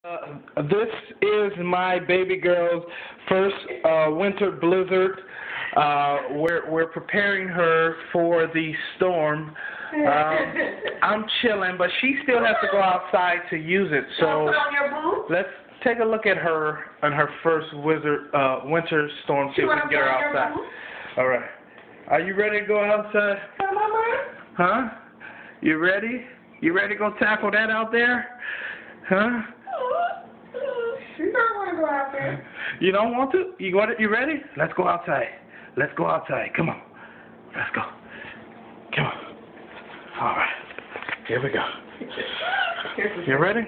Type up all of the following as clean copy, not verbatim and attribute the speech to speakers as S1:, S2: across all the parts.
S1: This is my baby girl's first winter blizzard. We're preparing her for the storm. I'm chilling, but she still has to go outside to use it. So let's take a look at her on her first winter storm. See if we can get her outside. All right. Are you ready to go outside? Huh? You ready? You ready to go tackle that out there? Huh?
S2: You don't want to go out there.
S1: You don't want to? You ready? Let's go outside. Let's go outside. Come on. Let's go. Come on. All right. Here we go. You ready?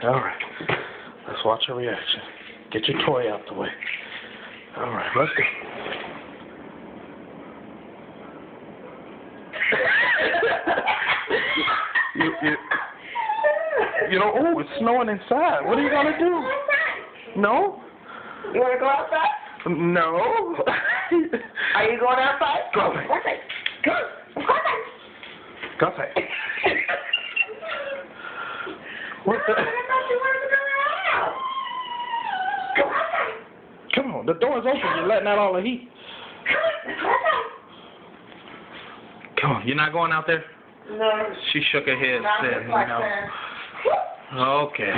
S1: All right. Let's watch her reaction. Get your toy out the way. All right. Let's go. You know, oh, it's snowing inside. What are you going to do? No?
S2: You want to go outside?
S1: No.
S2: Are you going outside?
S1: Go outside.
S2: Go.
S1: Go outside. What the?
S2: I thought you wanted to go out. Go outside.
S1: Come on, the door's open. You're letting out all the heat.
S2: Go outside.
S1: Come on, you're not going out there?
S2: No.
S1: She shook her head and said,
S2: like
S1: no.
S2: that.
S1: Okay.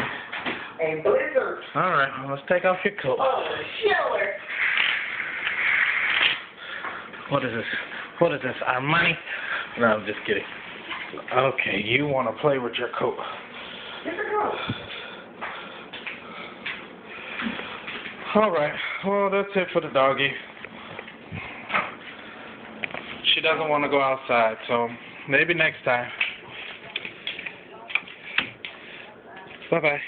S2: A blizzard.
S1: All right, well, let's take off your coat.
S2: Oh, chiller.
S1: What is this? What is this? Armani? No, I'm just kidding. Okay, you want to play with your coat.
S2: Get the coat.
S1: All right, well, that's it for the doggy. She doesn't want to go outside, so maybe next time. Bye-bye.